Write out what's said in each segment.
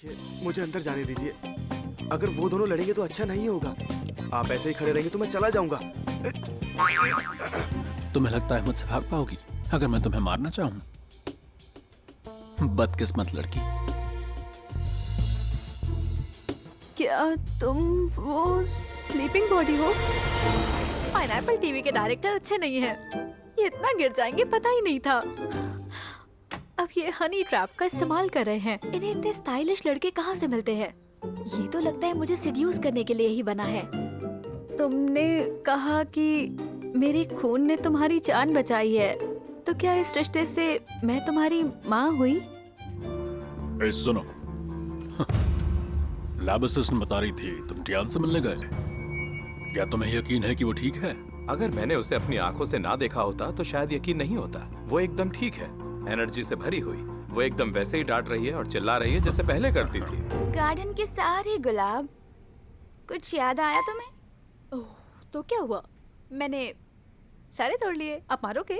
देखिए, मुझे अंदर जाने दीजिए। अगर वो दोनों लड़ेंगे तो अच्छा नहीं होगा। आप ऐसे ही खड़े रहेंगे तो मैं चला जाऊंगा। तुम्हें लगता है मुझसे भाग पाओगी अगर मैं तुम्हें मारना चाहूं? बदकिस्मत लड़की। क्या तुम वो स्लीपिंग बॉडी हो? पाइनएप्पल टीवी के डायरेक्टर अच्छे नहीं हैं। ये इतना गिर जाएंगे पता ही नहीं था। अब ये हनी ट्रैप का इस्तेमाल कर रहे हैं। इन्हें इतने स्टाइलिश लड़के कहाँ से मिलते हैं? ये तो लगता है मुझे सिड्यूस करने के लिए ही बना है। तुमने कहा कि मेरे खून ने तुम्हारी जान बचाई है, तो क्या इस रिश्ते से मैं तुम्हारी माँ हुई? सुनो, लैब असिस्टेंट बता रही थी तुम टियान से मिलने गए। क्या तुम्हें यकीन है कि वो ठीक है? अगर मैंने उसे अपनी आंखों से ना देखा होता तो शायद यकीन नहीं होता। वो एकदम ठीक है, एनर्जी से भरी हुई। वो एकदम वैसे ही डांट रही है और चिल्ला रही है जैसे पहले करती थी। गार्डन के सारे गुलाब, कुछ याद आया तुम्हें? ओह, तो क्या हुआ? मैंने सारे तोड़ लिए। आप मारोगे?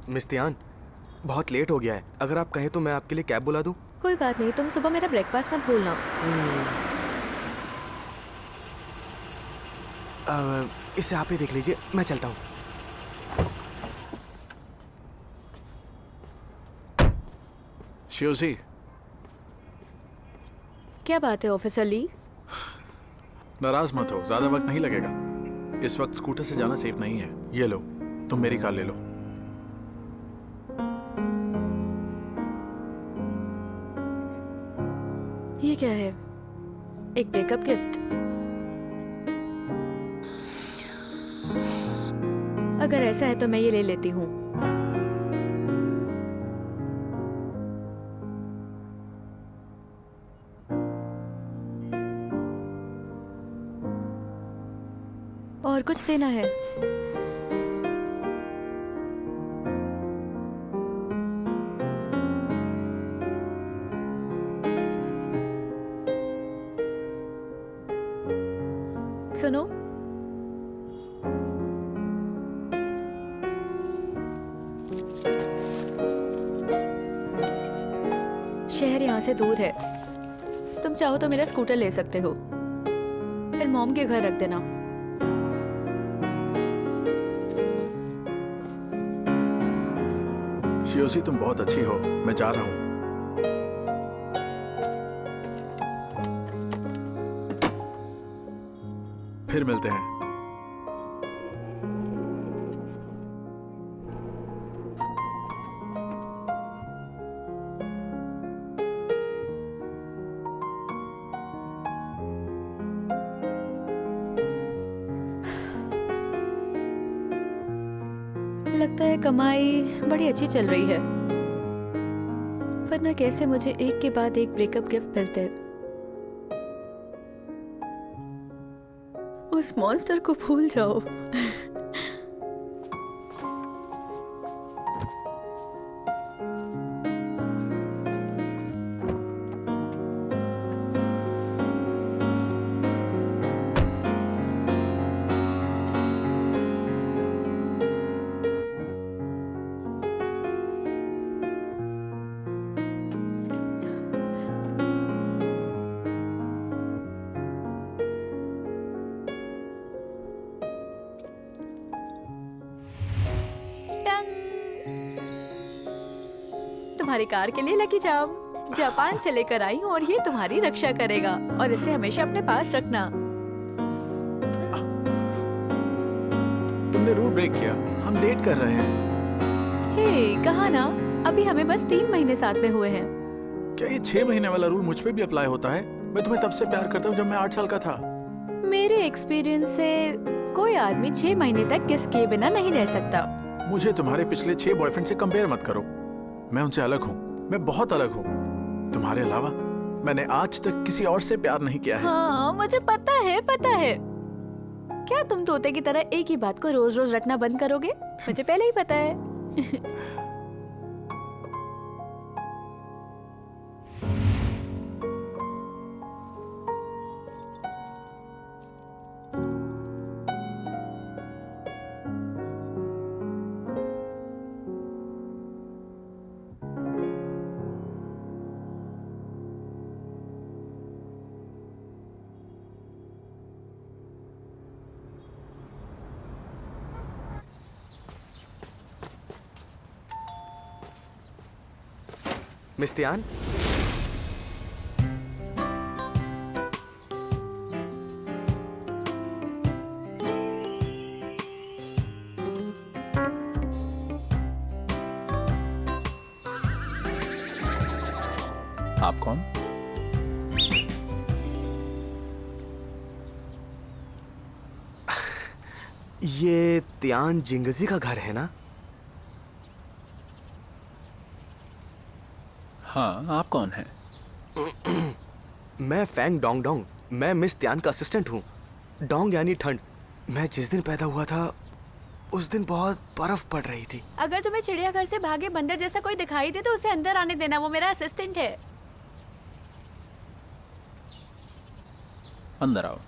मिस तियान, बहुत लेट हो गया है। अगर आप कहें तो मैं आपके लिए कैब बुला दूं? कोई बात नहीं, तुम सुबह मेरा ब्रेकफास्ट मत भूलना। इसे आप ही देख लीजिए, मैं चलता हूँ। शिवजी, क्या बात है ऑफिसर ली? नाराज मत हो, ज्यादा वक्त नहीं लगेगा। इस वक्त स्कूटर से जाना सेफ नहीं है। ये लो, तुम मेरी कार ले लो। ये क्या है? एक ब्रेकअप गिफ्ट? अगर ऐसा है तो मैं ये ले लेती हूँ। और कुछ देना है? सुनो, शहर यहाँ से दूर है। तुम चाहो तो मेरा स्कूटर ले सकते हो, फिर मॉम के घर रख देना। शिवजी, तुम बहुत अच्छी हो। मैं जा रहा हूँ। फिर मिलते हैं। लगता है कमाई बड़ी अच्छी चल रही है, वरना कैसे मुझे एक के बाद एक ब्रेकअप गिफ्ट मिलते। उस मॉन्स्टर को भूल जाओ। तुम्हारी कार के लिए लकी चार्म जापान से लेकर आई हूँ और ये तुम्हारी रक्षा करेगा और इसे हमेशा अपने पास रखना। तुमने रूल ब्रेक किया। हम डेट कर रहे हैं। हे, कहा ना, अभी हमें बस 3 महीने साथ में हुए हैं। क्या ये 6 महीने वाला रूल मुझ पे भी अप्लाई होता है? मैं तुम्हें तब से प्यार करता हूँ जब मैं 8 साल का था। मेरे एक्सपीरियंस से कोई आदमी 6 महीने तक किस किए बिना नहीं रह सकता। मुझे तुम्हारे पिछले 6 बॉयफ्रेंड से कंपेयर मत करो। मैं उनसे अलग हूँ, मैं बहुत अलग हूँ। तुम्हारे अलावा मैंने आज तक किसी और से प्यार नहीं किया है। हाँ मुझे पता है, पता है। क्या तुम तोते की तरह एक ही बात को रोज रोज रटना बंद करोगे? मुझे पहले ही पता है। मिस तियान, आप कौन? ये तियान जिंगजी का घर है ना? हाँ, आप कौन हैं? मैं फैंग डोंग डोंग। मैं मिस तियान का असिस्टेंट हूँ। डोंग यानी ठंड। मैं जिस दिन पैदा हुआ था उस दिन बहुत बर्फ पड़ रही थी। अगर तुम्हें चिड़ियाघर से भागे बंदर जैसा कोई दिखाई दे तो उसे अंदर आने देना, वो मेरा असिस्टेंट है। अंदर आओ।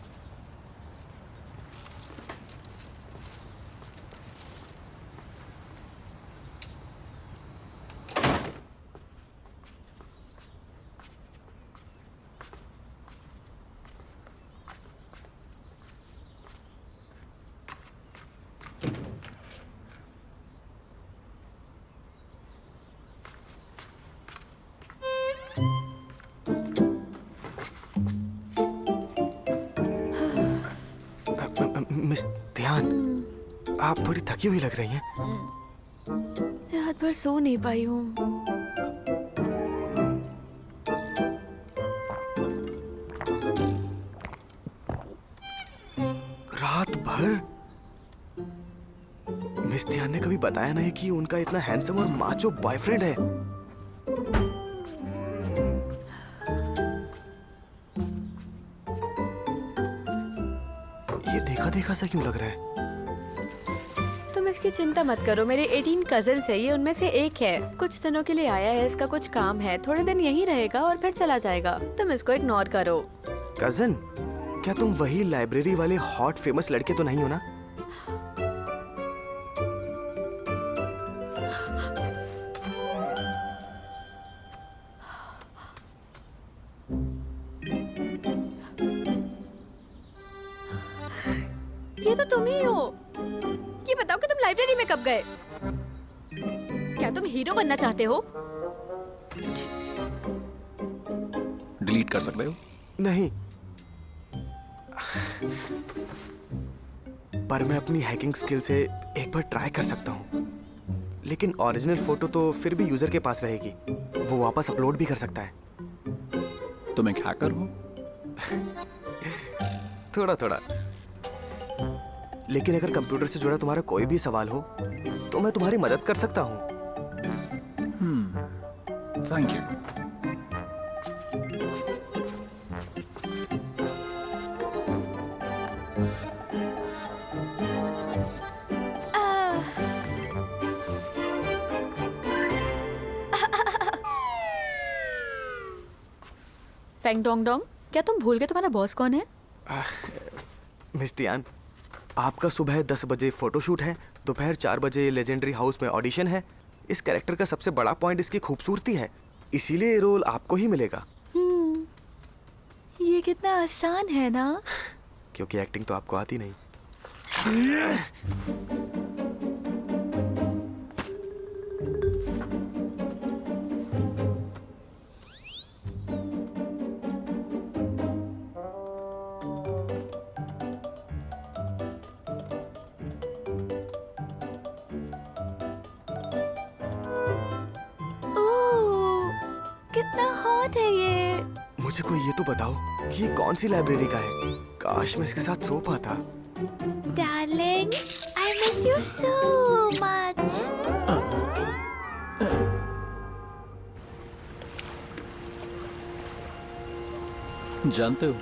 मिस तियान, आप थोड़ी थकी हुई लग रही हैं। रात भर सो नहीं पाई हूँ। रात भर? मिस तियान ने कभी बताया नहीं कि उनका इतना हैंडसम और माचो बॉयफ्रेंड है। ये देखा देखा सा क्यों लग रहा है? तुम इसकी चिंता मत करो, मेरे 18 कजिन है, ये उनमें से एक है। कुछ दिनों के लिए आया है, इसका कुछ काम है, थोड़े दिन यहीं रहेगा और फिर चला जाएगा। तुम इसको इग्नोर करो। कजन? क्या तुम वही लाइब्रेरी वाले हॉट फेमस लड़के तो नहीं हो ना? ये तो तुम ही हो। ये बताओ कि तुम लाइब्रेरी में कब गए? क्या तुम हीरो बनना चाहते हो? डिलीट कर सकते हो? नहीं, पर मैं अपनी हैकिंग स्किल से एक बार ट्राई कर सकता हूँ। लेकिन ओरिजिनल फोटो तो फिर भी यूजर के पास रहेगी, वो वापस अपलोड भी कर सकता है। तुम एक हैकर हो? थोड़ा थोड़ा। लेकिन अगर कंप्यूटर से जुड़ा तुम्हारा कोई भी सवाल हो तो मैं तुम्हारी मदद कर सकता हूँ। Thank you. Feng Dong Dong, क्या तुम भूल गए तुम्हारा बॉस कौन है? मिस तियान, आपका सुबह 10 बजे फोटोशूट है, दोपहर 4 बजे लेजेंडरी हाउस में ऑडिशन है। इस कैरेक्टर का सबसे बड़ा पॉइंट इसकी खूबसूरती है, इसीलिए ये रोल आपको ही मिलेगा। ये कितना आसान है ना? क्योंकि एक्टिंग तो आपको आती नहीं। कितना हॉट है ये। मुझे कोई ये तो बताओ कि ये कौन सी लाइब्रेरी का है? काश मैं इसके साथ सो पाता। Darling, I miss you so much. जानते हो,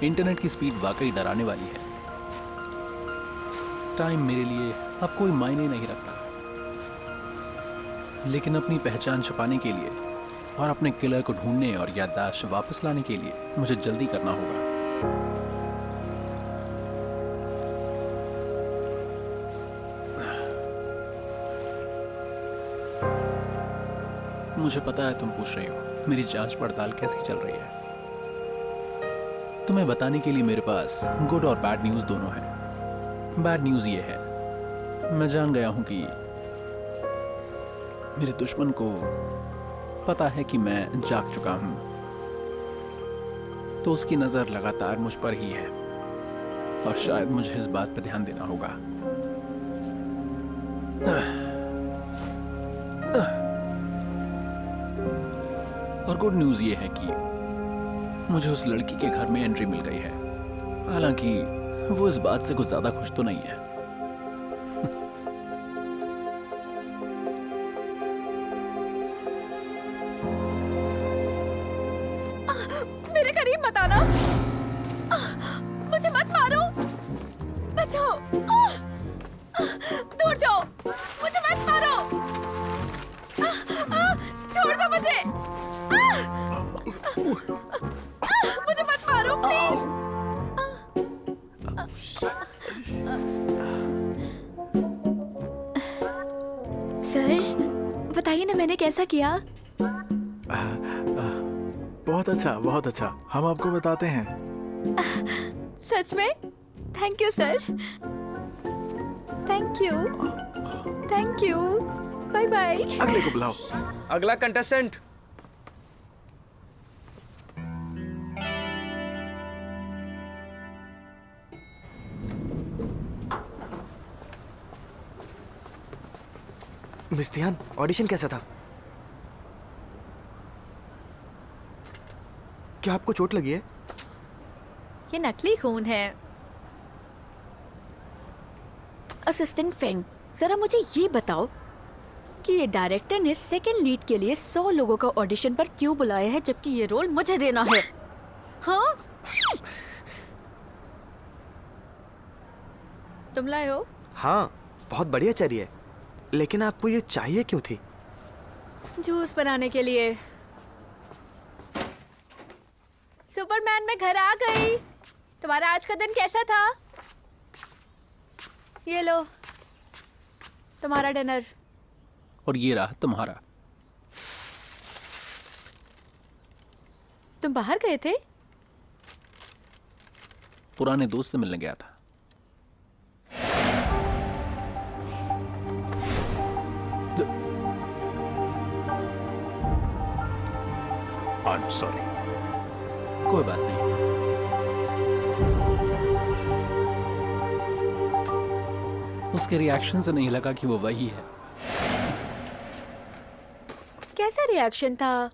इंटरनेट की स्पीड वाकई डराने वाली है। टाइम मेरे लिए अब कोई मायने नहीं रखता, लेकिन अपनी पहचान छुपाने के लिए और अपने किलर को ढूंढने और याददाश्त वापस लाने के लिए मुझे जल्दी करना होगा। मुझे पता है तुम पूछ रही हो मेरी जांच पड़ताल कैसी चल रही है। तुम्हें बताने के लिए मेरे पास गुड और बैड न्यूज़ दोनों हैं। बैड न्यूज़ ये है, मैं जान गया हूं कि मेरे दुश्मन को पता है कि मैं जाग चुका हूं, तो उसकी नज़र लगातार मुझ पर ही है और शायद मुझे इस बात पर ध्यान देना होगा। और गुड न्यूज़ ये है कि मुझे उस लड़की के घर में एंट्री मिल गई है। हालांकि वो इस बात से कुछ ज्यादा खुश तो नहीं है। मेरे करीब मत आना। मुझे मत मारो, बचाओ। दूर जाओ, मुझे मत मारो। छोड़ दो मुझे। मुझे मत मारो प्लीज। सर, बताइए ना मैंने कैसा किया। बहुत अच्छा, बहुत अच्छा। हम आपको बताते हैं। सच में? Thank you sir. Thank you, thank you. Bye bye. अगले को बुलाओ। अगला कंटेस्टेंट। मिस ध्यान, ऑडिशन कैसा था? क्या आपको चोट लगी है? ये नकली खून है। असिस्टेंट फेंग, जरा मुझे ये बताओ कि ये डायरेक्टर ने सेकंड लीड के लिए 100 लोगों को ऑडिशन पर क्यों बुलाया है, जबकि ये रोल मुझे देना है। हाँ? तुम लाए हो? हाँ, बहुत बढ़िया चरी है, लेकिन आपको ये चाहिए क्यों थी? जूस बनाने के लिए। सुपरमैन, मैं घर आ गई। तुम्हारा आज का दिन कैसा था? ये लो तुम्हारा डिनर। और ये रहा तुम्हारा। तुम बाहर गए थे? पुराने दोस्त से मिलने गया था। I'm sorry. कोई बात नहीं। उसके रिएक्शन से नहीं लगा कि वो वही है। कैसा रिएक्शन था?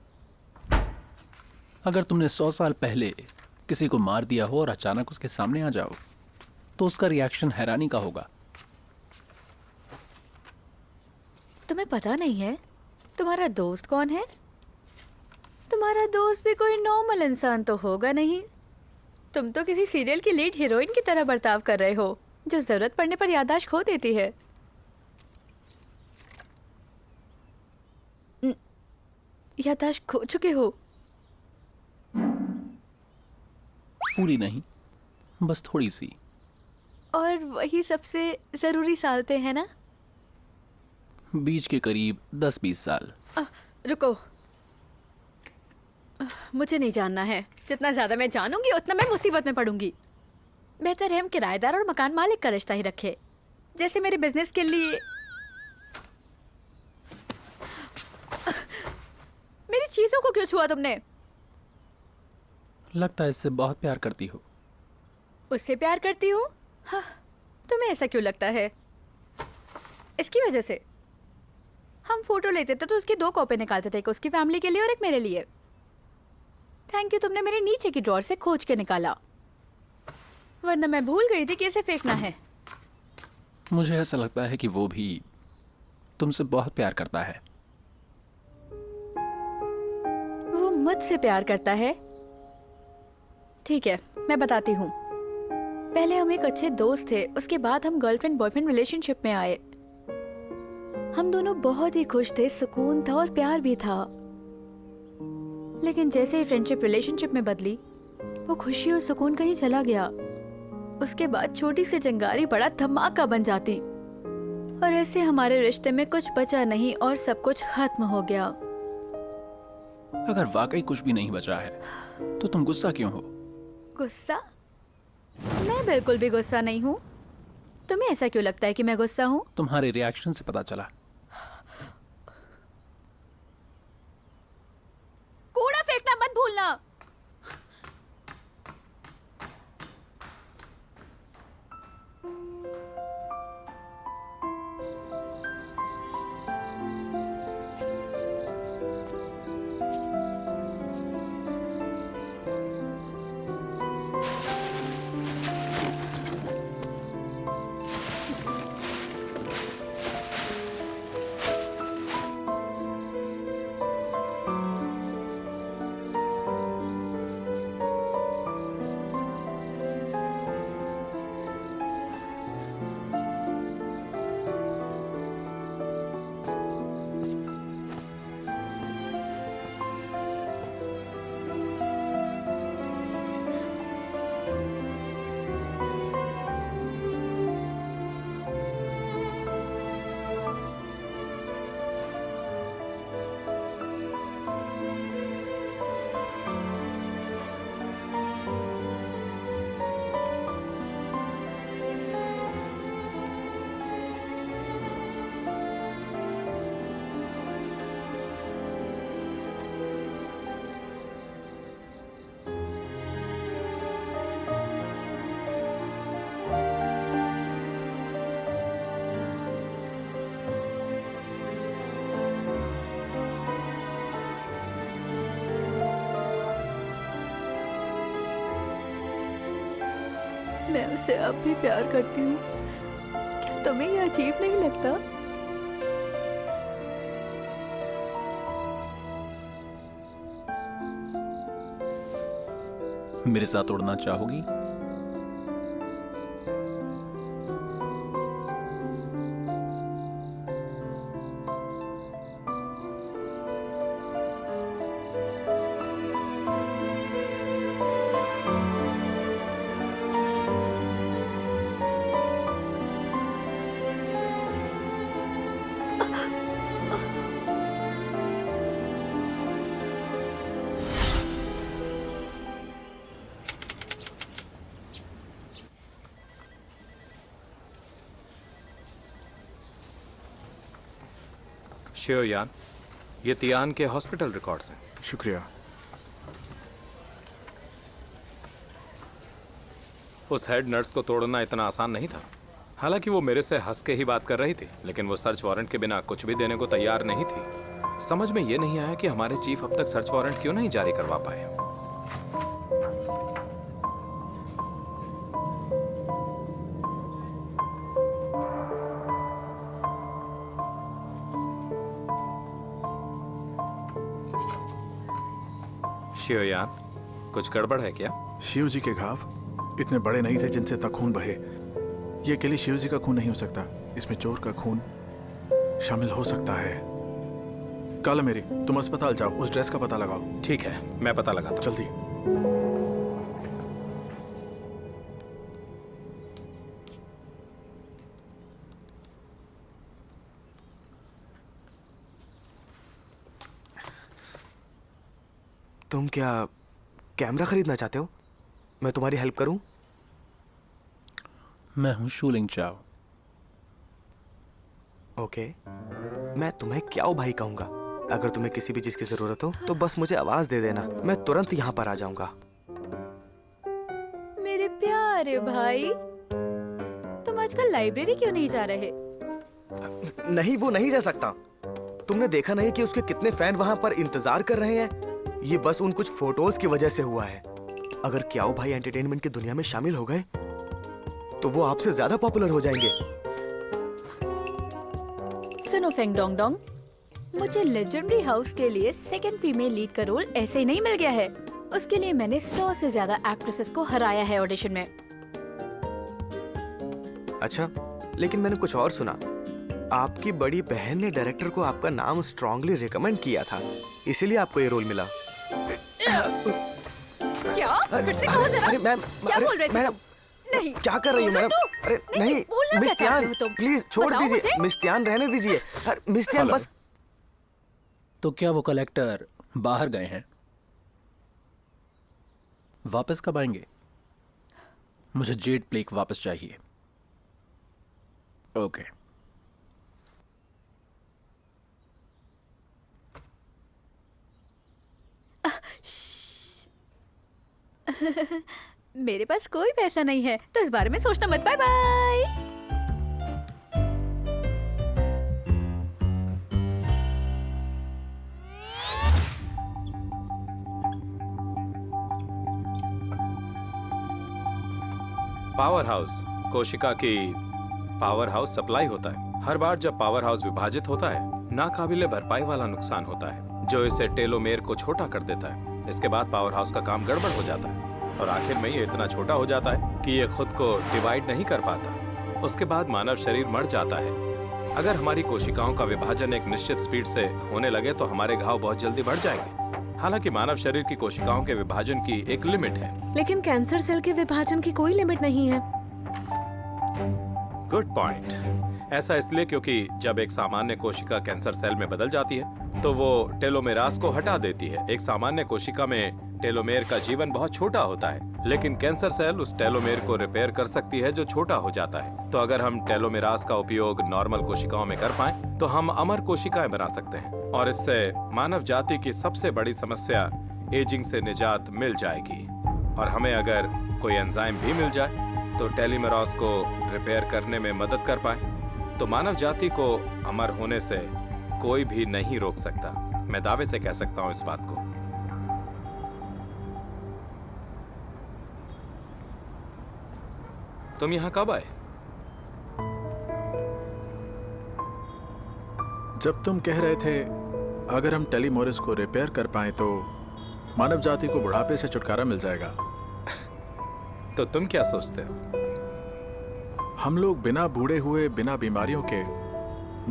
अगर तुमने 100 साल पहले किसी को मार दिया हो और अचानक उसके सामने आ जाओ, तो उसका रिएक्शन हैरानी का होगा। तुम्हें पता नहीं है तुम्हारा दोस्त कौन है? तुम्हारा दोस्त भी कोई नॉर्मल इंसान तो होगा नहीं। तुम तो किसी सीरियल की लीड हीरोइन की तरह बर्ताव कर रहे हो, जो जरूरत पड़ने पर याददाश्त खो देती है। याददाश्त खो चुके हो? पूरी नहीं, बस थोड़ी सी। और वही सबसे जरूरी सालते हैं ना? बीच के करीब 10-20 साल। रुको, मुझे नहीं जानना है। जितना ज्यादा मैं जानूंगी उतना मैं मुसीबत में पड़ूंगी। बेहतर है हम किराएदार और मकान मालिक का रिश्ता ही रखें, जैसे मेरे बिजनेस के लिए। मेरी चीजों को क्यों छुआ तुमने? लगता है इससे बहुत प्यार करती हो। उससे प्यार करती हूँ? हाँ, तुम्हें ऐसा क्यों लगता है? इसकी वजह से हम फोटो लेते थे तो उसकी 2 कॉपी निकालते थे, एक उसकी फैमिली के लिए और एक मेरे लिए। थैंक यू, तुमने मेरे नीचे की ड्रॉर से खोज के निकाला। वरना मैं भूल गई थी कि इसे फेंकना है। मुझे ऐसा लगता है कि वो भी तुमसे बहुत प्यार करता है। वो मुझसे प्यार करता है? ठीक है, मैं बताती हूँ। पहले हम एक अच्छे दोस्त थे, उसके बाद हम गर्लफ्रेंड बॉयफ्रेंड रिलेशनशिप में आए। हम दोनों बहुत ही खुश थे, सुकून था और प्यार भी था। लेकिन जैसे ही फ्रेंडशिप रिलेशनशिप में बदली, वो खुशी और सुकून कहीं चला गया। उसके बाद छोटी सी चिंगारी बड़ा धमाका बन जाती और ऐसे हमारे रिश्ते में कुछ बचा नहीं और सब कुछ खत्म हो गया। अगर वाकई कुछ भी नहीं बचा है तो तुम गुस्सा क्यों हो? गुस्सा? मैं बिल्कुल भी गुस्सा नहीं हूँ। तुम्हें ऐसा क्यों लगता है कि मैं गुस्सा हूँ? तुम्हारे रिएक्शन से पता चला। कूड़ा फेंकना मत भूलना। मैं उसे अब भी प्यार करती हूँ। क्या तुम्हें ये अजीब नहीं लगता? मेरे साथ उड़ना चाहोगी? शियोयान, ये तियान के हॉस्पिटल रिकॉर्ड्स हैं। शुक्रिया। उस हेड नर्स को तोड़ना इतना आसान नहीं था। हालांकि वो मेरे से हंस के ही बात कर रही थी, लेकिन वो सर्च वारंट के बिना कुछ भी देने को तैयार नहीं थी। समझ में ये नहीं आया कि हमारे चीफ अब तक सर्च वारंट क्यों नहीं जारी करवा पाए। शियोयान, कुछ गड़बड़ है क्या? शिव जी के घाव इतने बड़े नहीं थे जिनसे इतना खून बहे। ये अकेले शिव जी का खून नहीं हो सकता, इसमें चोर का खून शामिल हो सकता है। काला मेरी, तुम अस्पताल जाओ, उस ड्रेस का पता लगाओ। ठीक है, मैं पता लगाता हूं। जल्दी। तुम क्या कैमरा खरीदना चाहते हो? मैं तुम्हारी हेल्प करूं? मैं हूं शूलिंग चाओ। ओके, मैं तुम्हें क्याओ भाई कहूंगा। अगर तुम्हें किसी भी चीज की जरूरत हो तो बस मुझे आवाज दे देना, मैं तुरंत यहाँ पर आ जाऊंगा। मेरे प्यारे भाई, तुम आजकल लाइब्रेरी क्यों नहीं जा रहे? नहीं, वो नहीं जा सकता। तुमने देखा नहीं कि उसके कितने फैन वहां पर इंतजार कर रहे हैं? ये बस उन कुछ फोटोज की वजह से हुआ है। अगर क्याओ भाई एंटरटेनमेंट की दुनिया में शामिल हो गए तो वो आपसे ज्यादा पॉपुलर हो जाएंगे। सुनो फेंग डोंग डोंग, मुझे लेजेंडरी हाउस के लिए सेकंड फीमेल लीड का रोल ऐसे ही नहीं मिल गया है। उसके लिए मैंने 100 से ज्यादा एक्ट्रेसेस को हराया है ऑडिशन में। अच्छा, लेकिन मैंने कुछ और सुना। आपकी बड़ी बहन ने डायरेक्टर को आपका नाम स्ट्रांगली रिकमेंड किया था, इसीलिए आपको ये रोल मिला। क्या? फिर से कहो जरा। अरे मैम, क्या अरे बोल रहे थे मैडम, तुम? नहीं। क्या कर रही हो बोलो मैडम? तो। अरे नहीं, बोलना क्या मिस चाहते त्यान, हो तुम? प्लीज छोड़ बताओ दीजिए। मुझे। मिस त्यान रहने दीजिए। अरे मिस त्यान हेलो। बस। तो क्या वो कलेक्टर बाहर गए हैं? वापस कब आएंगे? मुझे जेड प्लेक वापस चाहिए। ओके। मेरे पास कोई पैसा नहीं है, तो इस बारे में सोचना मत। Bye bye. पावर हाउस कोशिका की पावर हाउस सप्लाई होता है। हर बार जब पावर हाउस विभाजित होता है, नाकाबिले भरपाई वाला नुकसान होता है जो इसे टेलोमेर को छोटा कर देता है। इसके बाद पावर हाउस का काम गड़बड़ हो जाता है और आखिर में ये इतना छोटा हो जाता है कि ये खुद को डिवाइड नहीं कर पाता। उसके बाद मानव शरीर मर जाता है। अगर हमारी कोशिकाओं का विभाजन एक निश्चित स्पीड से होने लगे तो हमारे घाव बहुत जल्दी बढ़ जाएंगे। हालांकि मानव शरीर की कोशिकाओं के विभाजन की एक लिमिट है। लेकिन कैंसर सेल के विभाजन की कोई लिमिट नहीं है। Good point. ऐसा इसलिए क्योंकि जब एक सामान्य कोशिका कैंसर सेल में बदल जाती है तो वो टेलोमेरास को हटा देती है। एक सामान्य कोशिका में टेलोमेर का जीवन बहुत छोटा होता है, लेकिन कैंसर सेल उस टेलोमेर को रिपेयर कर सकती है जो छोटा हो जाता है। तो अगर हम टेलोमेरास का उपयोग नॉर्मल कोशिकाओं में कर पाएं, तो हम अमर कोशिकाएं बना सकते हैं और इससे मानव जाति की सबसे बड़ी समस्या एजिंग से निजात मिल जाएगी। और हमें अगर कोई एंजाइम भी मिल जाए तो टेलोमेरास को रिपेयर करने में मदद कर पाए, तो मानव जाति को अमर होने से कोई भी नहीं रोक सकता। मैं दावे से कह सकता हूं इस बात को। तुम यहां कब आए? जब तुम कह रहे थे अगर हम टेलीमोरिस को रिपेयर कर पाएं तो मानव जाति को बुढ़ापे से छुटकारा मिल जाएगा। तो तुम क्या सोचते हो? हम लोग बिना बूढ़े हुए, बिना बीमारियों के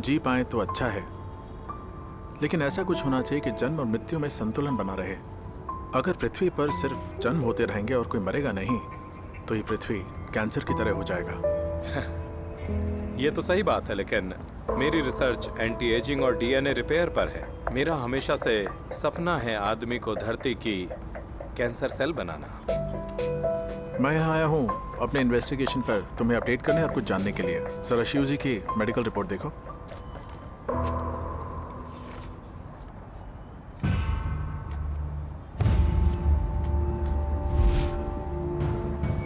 जी पाएं तो अच्छा है, लेकिन ऐसा कुछ होना चाहिए कि जन्म और मृत्यु में संतुलन बना रहे। अगर पृथ्वी पर सिर्फ जन्म होते रहेंगे और कोई मरेगा नहीं, तो ये पृथ्वी कैंसर की तरह हो जाएगा। ये तो सही बात है, लेकिन मेरी रिसर्च एंटी एजिंग और डीएनए रिपेयर पर है। मेरा हमेशा से सपना है आदमी को धरती की कैंसर सेल बनाना। मैं यहाँ आया हूँ अपने इन्वेस्टिगेशन पर तुम्हें अपडेट करने और कुछ जानने के लिए। सर शिव जी की मेडिकल रिपोर्ट देखो।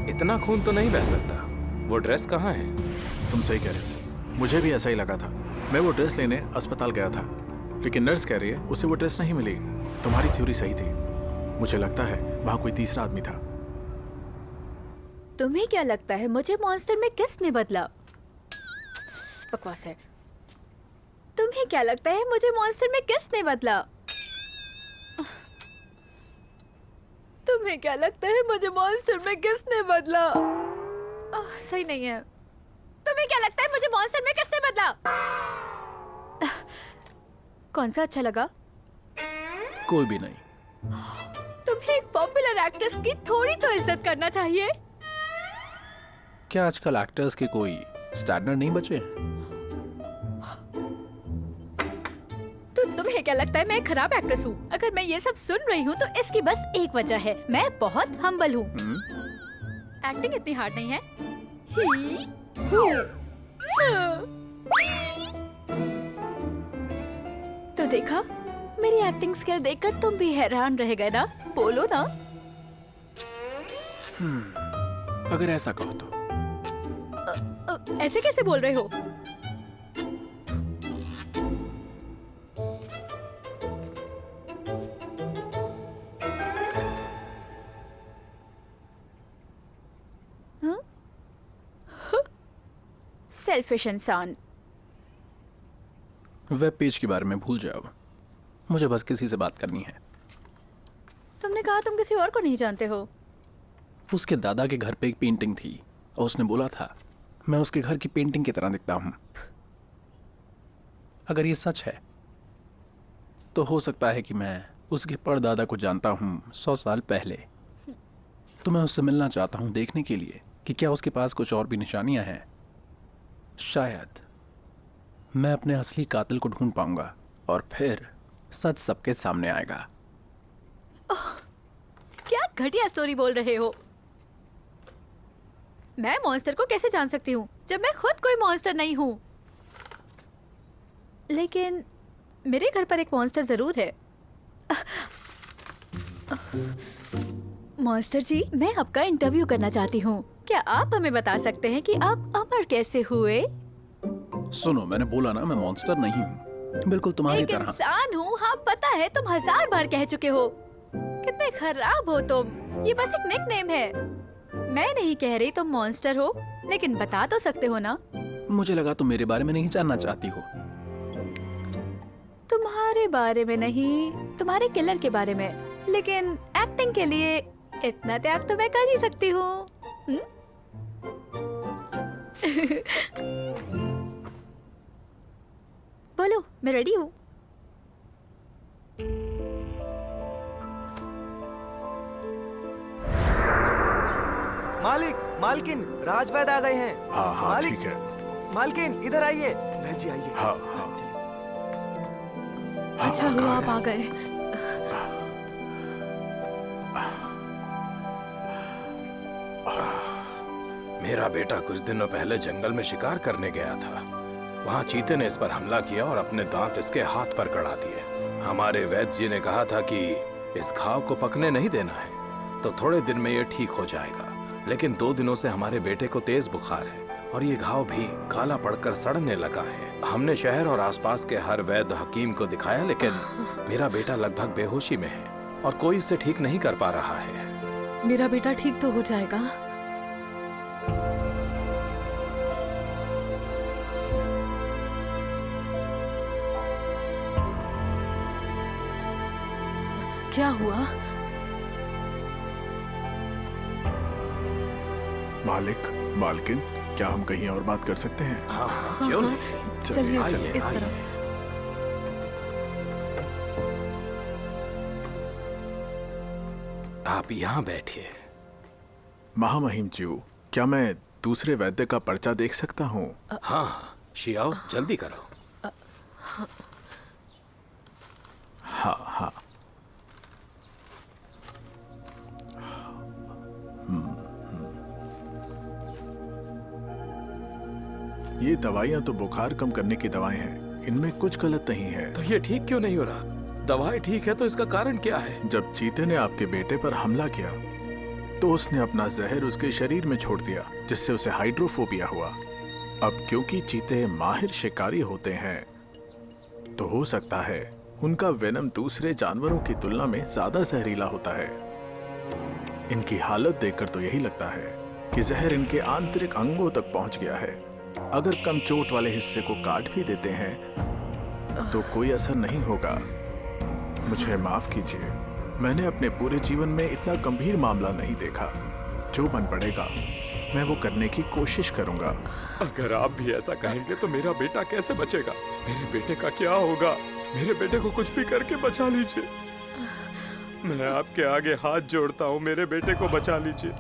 इतना खून तो नहीं बह सकता। वो ड्रेस कहाँ है? तुम सही कह रहे हो, मुझे भी ऐसा ही लगा था। मैं वो ड्रेस लेने अस्पताल गया था, लेकिन नर्स कह रही है उसे वो ड्रेस नहीं मिली। तुम्हारी थ्योरी सही थी। मुझे लगता है वहाँ कोई तीसरा आदमी था। तुम्हें क्या लगता है मुझे मॉन्स्टर में किसने बदला? बकवास है। तुम्हें क्या लगता है मुझे मॉन्स्टर में किसने बदला? तुम्हें क्या लगता है मुझे मॉन्स्टर में किसने बदला? सही नहीं है। तुम्हें क्या लगता है मुझे मॉन्स्टर में किसने बदला? कौन सा अच्छा लगा? कोई भी नहीं। तुम्हें एक पॉपुलर एक्ट्रेस की थोड़ी तो इज्जत करना चाहिए। क्या आजकल एक्टर्स के कोई स्टैंडर्ड नहीं बचे? तो तुम्हें क्या लगता है मैं एक खराब एक्ट्रेस हूँ? अगर मैं ये सब सुन रही हूँ तो इसकी बस एक वजह है, मैं बहुत हम्बल हूँ। एक्टिंग इतनी हार्ड नहीं है। ही, हू, तो देखा, मेरी एक्टिंग स्किल देखकर तुम भी हैरान रह गए ना? बोलो ना। अगर ऐसा कहो तो। ऐसे कैसे बोल रहे हो? सेल्फिश इंसान। वेब पेज के बारे में भूल जाओ, मुझे बस किसी से बात करनी है। तुमने कहा तुम किसी और को नहीं जानते हो। उसके दादा के घर पे एक पेंटिंग थी और उसने बोला था मैं उसके घर की पेंटिंग की तरह दिखता हूं। अगर ये सच है तो हो सकता है कि मैं उसके परदादा को जानता हूं 100 साल पहले। तो मैं उससे मिलना चाहता हूं, देखने के लिए कि क्या उसके पास कुछ और भी निशानियां हैं। शायद मैं अपने असली कातिल को ढूंढ पाऊंगा और फिर सच सबके सामने आएगा। क्या घटिया स्टोरी बोल रहे हो। मैं मॉन्स्टर को कैसे जान सकती हूँ जब मैं खुद कोई मॉन्स्टर नहीं हूँ। लेकिन मेरे घर पर एक मॉन्स्टर जरूर है। मॉन्स्टर जी, मैं आपका इंटरव्यू करना चाहती हूँ। क्या आप हमें बता सकते हैं कि आप अमर कैसे हुए? सुनो, मैंने बोला ना मैं मॉन्स्टर नहीं हूँ, बिल्कुल तुम्हारी एक तरह। इंसान हूँ, हाँ पता है, तुम 1000 बार कह चुके हो। कितने खराब हो तुम। ये बस एक निकनेम है। मैं नहीं कह रही तुम मॉन्स्टर हो, लेकिन बता तो सकते हो ना। मुझे लगा तुम मेरे बारे में नहीं जानना चाहती हो। तुम्हारे बारे में नहीं, तुम्हारे किलर के बारे में। लेकिन एक्टिंग के लिए इतना त्याग तो मैं कर ही सकती हूँ। बोलो, मैं रेडी हूँ। मालिक, मालकिन, राजवैद आ गए हैं। हाँ हाँ मालिक, ठीक है। मालकिन इधर आइए। वैद जी आइए। हाँ हाँ अच्छा हुआ आप आ गए। मेरा बेटा कुछ दिनों पहले जंगल में शिकार करने गया था। वहाँ चीते ने इस पर हमला किया और अपने दांत इसके हाथ पर गड़ा दिए। हमारे वैद्य जी ने कहा था कि इस घाव को पकने नहीं देना है, तो थोड़े दिन में ये ठीक हो जाएगा। लेकिन 2 दिनों से हमारे बेटे को तेज बुखार है और ये घाव भी काला पड़कर सड़ने लगा है। हमने शहर और आसपास के हर वैद्य हकीम को दिखाया, लेकिन मेरा बेटा लगभग बेहोशी में है और कोई इसे ठीक नहीं कर पा रहा है। मेरा बेटा ठीक तो हो जाएगा। क्या हुआ? मालिक, मालकिन, क्या हम कहीं और बात कर सकते हैं? हाँ हाँ, क्यों नहीं? चलिए आइए, इस आइए। तरफ। आप यहाँ बैठिए। महामहिम ज्यू, क्या मैं दूसरे वैद्य का पर्चा देख सकता हूँ? हाँ हाँ, शियाओ जल्दी करो। हाँ हाँ। ये दवाइयाँ तो बुखार कम करने की दवाएं हैं, इनमें कुछ गलत नहीं है। तो ये ठीक क्यों नहीं हो रहा? दवाई ठीक है तो इसका कारण क्या है? जब चीते ने आपके बेटे पर हमला किया तो उसने अपना जहर उसके शरीर में छोड़ दिया, जिससे उसे हाइड्रोफोबिया हुआ। अब क्योंकि चीते माहिर शिकारी होते हैं, तो हो सकता है उनका वेनम दूसरे जानवरों की तुलना में ज्यादा जहरीला होता है। इनकी हालत देखकर तो यही लगता है कि जहर इनके आंतरिक अंगों तक पहुंच गया है। अगर कम चोट वाले हिस्से को काट भी देते हैं तो कोई असर नहीं होगा। मुझे माफ कीजिए, मैंने अपने पूरे जीवन में इतना गंभीर मामला नहीं देखा। जो बन पड़ेगा मैं वो करने की कोशिश करूंगा। अगर आप भी ऐसा कहेंगे तो मेरा बेटा कैसे बचेगा? मेरे बेटे का क्या होगा? मेरे बेटे को कुछ भी करके बचा लीजिए। मैं आपके आगे हाथ जोड़ता हूँ, मेरे बेटे को बचा लीजिए।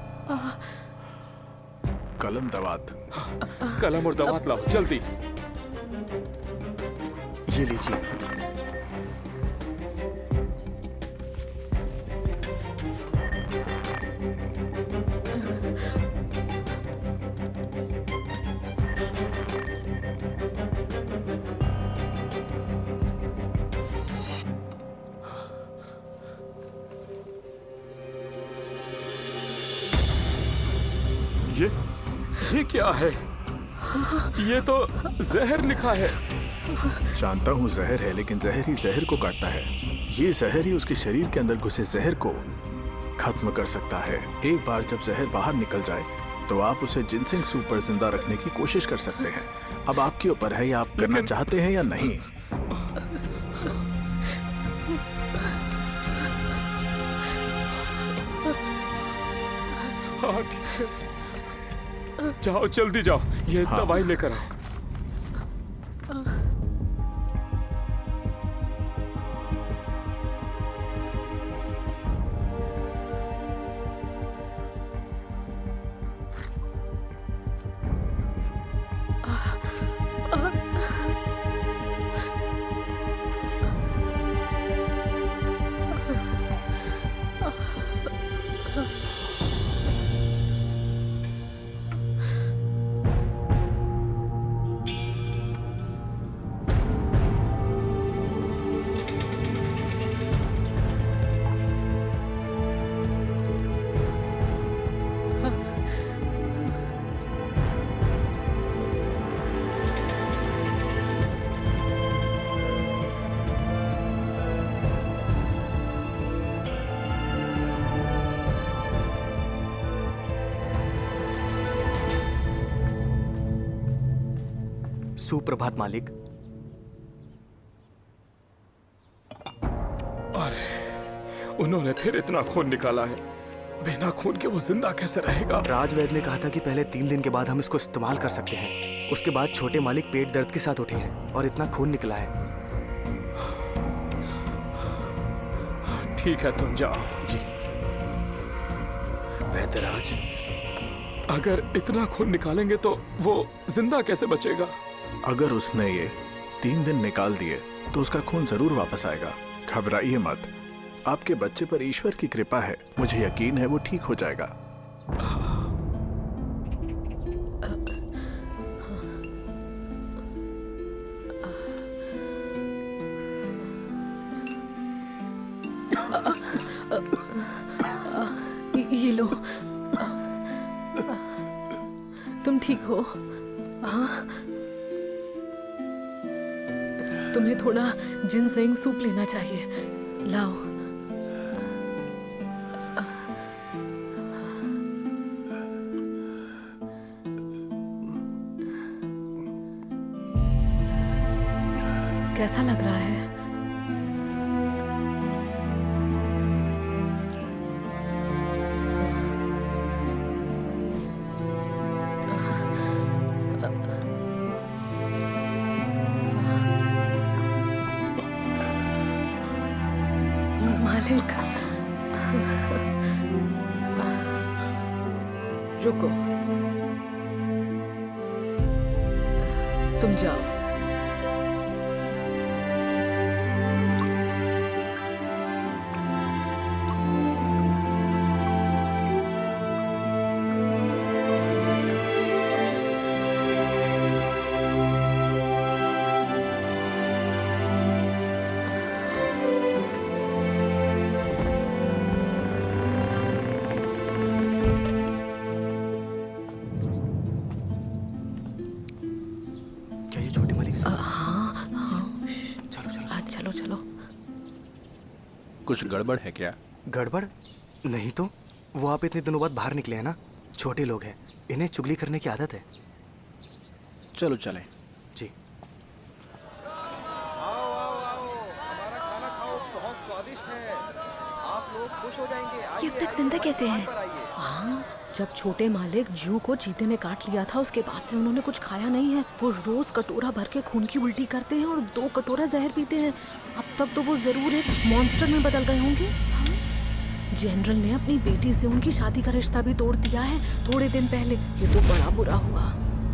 कलम दवात। कलम और दवात लाओ जल्दी। ये लीजिए। ये क्या है? ये तो जहर लिखा है। जानता हूँ जहर है, लेकिन जहर ही जहर को काटता है। ये जहर ही उसके शरीर के अंदर घुसे जहर को खत्म कर सकता है। एक बार जब जहर बाहर निकल जाए तो आप उसे जिनसिंग सूप पर जिंदा रखने की कोशिश कर सकते हैं। अब आपके ऊपर है, या आप करना चाहते हैं या नहीं। हाँ ठीक है, जाओ जल्दी जाओ, ये हाँ। दवाई लेकर आओ। सुप्रभात मालिक। उन्होंने फिर इतना खून निकाला है, बिना खून के वो जिंदा कैसे रहेगा? राजवैद ने कहा था कि पहले 3 दिन के बाद हम इसको इस्तेमाल कर सकते हैं। उसके बाद छोटे मालिक पेट दर्द के साथ उठे हैं और इतना खून निकला है। ठीक है, तुम जाओ। जी। वैद्यराज, अगर इतना खून निकालेंगे तो वो जिंदा कैसे बचेगा? अगर उसने ये 3 दिन निकाल दिए तो उसका खून जरूर वापस आएगा। घबराइए मत, आपके बच्चे पर ईश्वर की कृपा है। मुझे यकीन है वो ठीक हो जाएगा। ये लो, तुम ठीक हो? हाँ, तुम्हें थोड़ा जिनसेंग सूप लेना चाहिए। लाओ। कैसा लग रहा है? मालिक, रुको, तुम जाओ। क्या ये छोटे मालिक से? हाँ, चलो चलो। आज चलो चलो। कुछ गड़बड़ है क्या? गड़बड़ नहीं तो। वो आप इतने दिनों बाद बाहर निकले हैं ना। छोटे लोग हैं, इन्हें चुगली करने की आदत है। चलो चलें। जी। ये अब तक जिंदा कैसे हैं? हाँ, जब छोटे मालिक जू को चीते ने काट लिया था उसके बाद से उन्होंने कुछ खाया नहीं है। वो रोज कटोरा भर के खून की उल्टी करते हैं और 2 कटोरा जहर पीते हैं। अब तक तो वो जरूर एक मॉन्स्टर में बदल गए होंगे। जनरल ने अपनी बेटी से उनकी शादी का रिश्ता भी तोड़ दिया है थोड़े दिन पहले। ये तो बड़ा बुरा हुआ।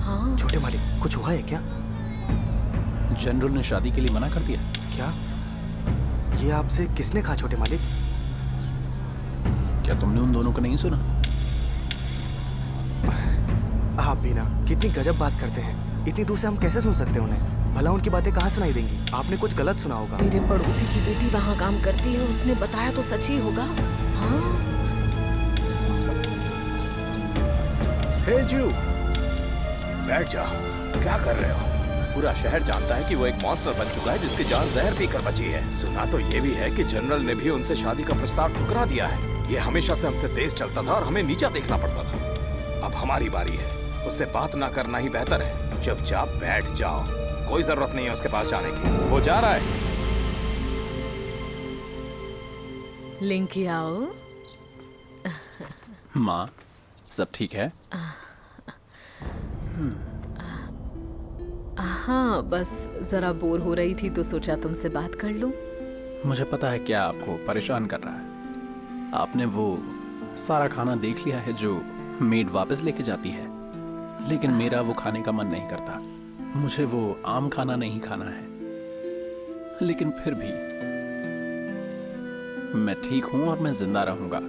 हाँ, छोटे मालिक, कुछ हुआ है क्या? जनरल ने शादी के लिए मना कर दिया। क्या ये आपसे किसने कहा छोटे मालिक? क्या तुमने उन दोनों को नहीं सुना? आप भी ना कितनी गजब बात करते हैं। इतनी दूर से हम कैसे सुन सकते हैं उन्हें? भला उनकी बातें कहाँ सुनाई देंगी? आपने कुछ गलत सुना होगा। मेरे पड़ोसी की बेटी वहाँ काम करती है, उसने बताया तो सच ही होगा। हाँ, हे जू, बैठ जाओ। क्या कर रहे हो? पूरा शहर जानता है कि वो एक मॉन्स्टर बन चुका है जिसकी जान जहर पीकर बची है। सुना तो ये भी है कि जनरल ने भी उनसे शादी का प्रस्ताव ठुकरा दिया है। ये हमेशा से हमसे तेज चलता था और हमें नीचा देखना पड़ता था। अब हमारी बारी है। उससे बात ना करना ही बेहतर है। चुपचाप बैठ जाओ, कोई जरूरत नहीं है उसके पास जाने की। वो जा रहा है। लिंकी आओ। माँ, सब ठीक है? हाँ, बस जरा बोर हो रही थी तो सोचा तुमसे बात कर लूं। मुझे पता है क्या आपको परेशान कर रहा है। आपने वो सारा खाना देख लिया है जो मेड वापस लेके जाती है, लेकिन मेरा वो खाने का मन नहीं करता। मुझे वो आम खाना नहीं खाना है। लेकिन फिर भी मैं ठीक हूं और मैं जिंदा रहूंगा।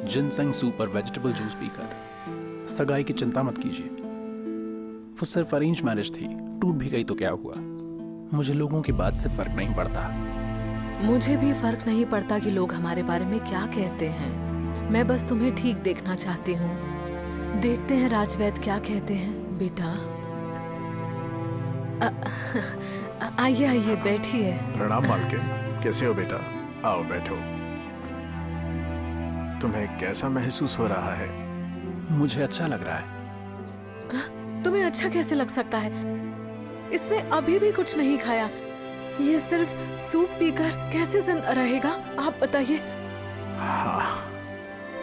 जिनसेंग सूप और वेजिटेबल जूस पीकर। सगाई की चिंता मत कीजिए, वो सिर्फ अरेंज मैरिज थी। टूट भी गई तो क्या हुआ? मुझे लोगों की बात से फर्क नहीं पड़ता। मुझे भी फर्क नहीं पड़ता कि लोग हमारे बारे में क्या कहते हैं। मैं बस तुम्हें ठीक देखना चाहती हूँ। देखते हैं राजवैद क्या कहते हैं। बेटा आइए आइए, बैठिए। प्रणाम मालकिन, कैसे हो बेटा? आओ बैठो। तुम्हें कैसा महसूस हो रहा है? मुझे अच्छा लग रहा है। तुम्हें अच्छा कैसे लग सकता है? इसने अभी भी कुछ नहीं खाया। ये सिर्फ सूप पीकर कैसे जिंदा रहेगा, आप बताइए। हाँ,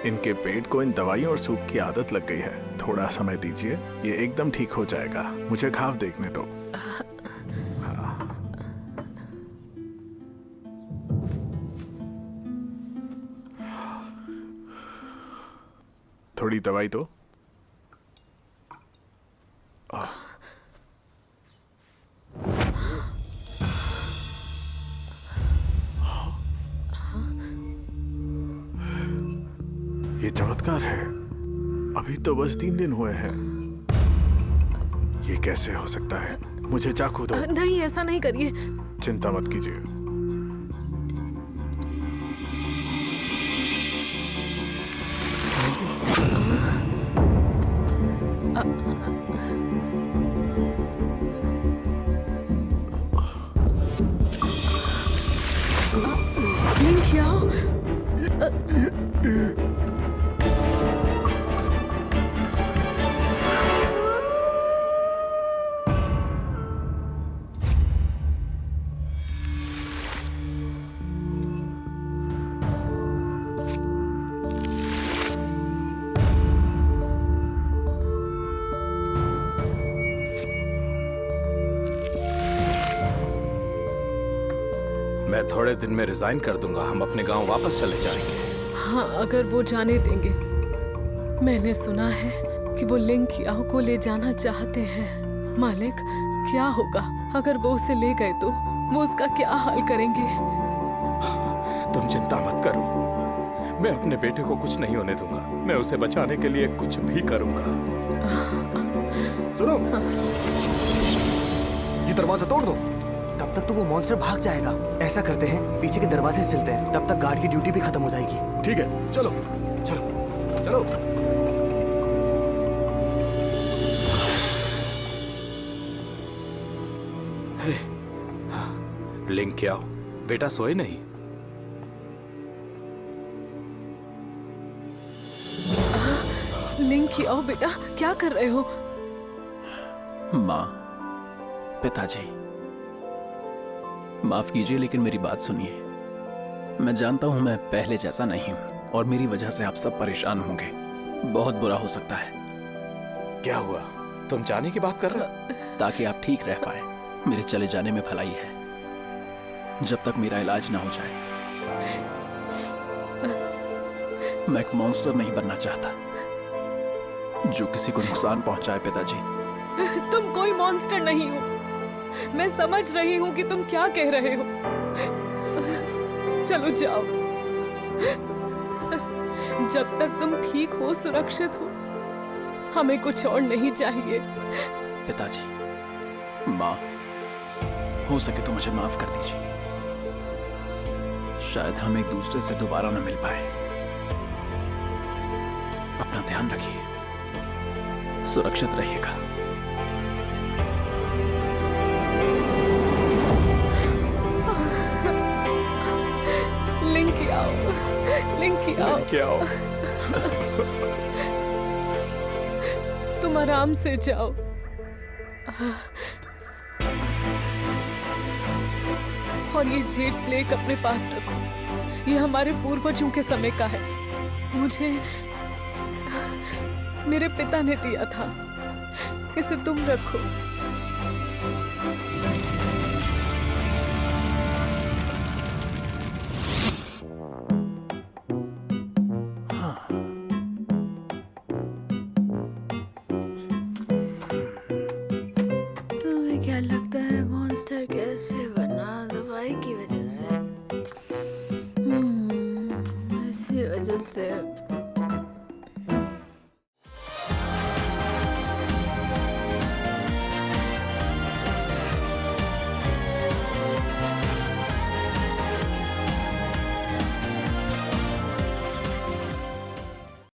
इनके पेट को इन दवाइयों और सूप की आदत लग गई है। थोड़ा समय दीजिए, ये एकदम ठीक हो जाएगा। मुझे ख्वाब देखने दो। थोड़ी दवाई दो। ये चमत्कार है। अभी तो बस 3 दिन हुए हैं। ये कैसे हो सकता है? मुझे चाकू दो। नहीं, ऐसा नहीं करिए। चिंता मत कीजिए। लिंकी आओ। मैं थोड़े दिन में रिजाइन कर दूंगा। हम अपने गांव वापस चले जाएंगे। हाँ, अगर वो जाने देंगे। मैंने सुना है कि वो लिंकियाओ को ले जाना चाहते हैं। मालिक, क्या होगा अगर वो उसे ले गए तो? वो उसका क्या हाल करेंगे? तुम चिंता मत करो, मैं अपने बेटे को कुछ नहीं होने दूंगा। मैं उसे बचाने के लिए कुछ भी करूंगा। सुनो, ये दरवाजा तोड़ दो। तब तक तो वो मॉन्स्टर भाग जाएगा। ऐसा करते हैं, पीछे के दरवाजे से चलते हैं। तब तक गार्ड की ड्यूटी भी खत्म हो जाएगी। ठीक है, चलो चलो चलो। लिंक क्या हो? बेटा सोए नहीं? लिंकियाओ बेटा, क्या कर रहे हो? माँ, पिताजी, माफ कीजिए लेकिन मेरी बात सुनिए। मैं जानता हूं मैं पहले जैसा नहीं हूं और मेरी वजह से आप सब परेशान होंगे। बहुत बुरा हो सकता है। क्या हुआ? तुम जाने की बात कर रहे हो? ताकि आप ठीक रह पाए। मेरे चले जाने में भलाई है, जब तक मेरा इलाज ना हो जाए। मैं एक मॉन्स्टर नहीं बनना चाहता जो किसी को नुकसान पहुंचाए। पिताजी, तुम कोई मॉन्स्टर नहीं हो। मैं समझ रही हूँ कि तुम क्या कह रहे हो। चलो जाओ। जब तक तुम ठीक हो, सुरक्षित हो, हमें कुछ और नहीं चाहिए। पिताजी, माँ, हो सके तो मुझे माफ कर दीजिए। शायद हम एक दूसरे से दोबारा न मिल पाए। अपना ध्यान रखिए, सुरक्षित रहिएगा। लिंकियाओ, लिंकियाओ। क्या हो? तुम आराम से जाओ। और ये जेड प्लेग अपने पास रखो, ये हमारे पूर्वजों के समय का है। मुझे मेरे पिता ने दिया था, इसे तुम रखो।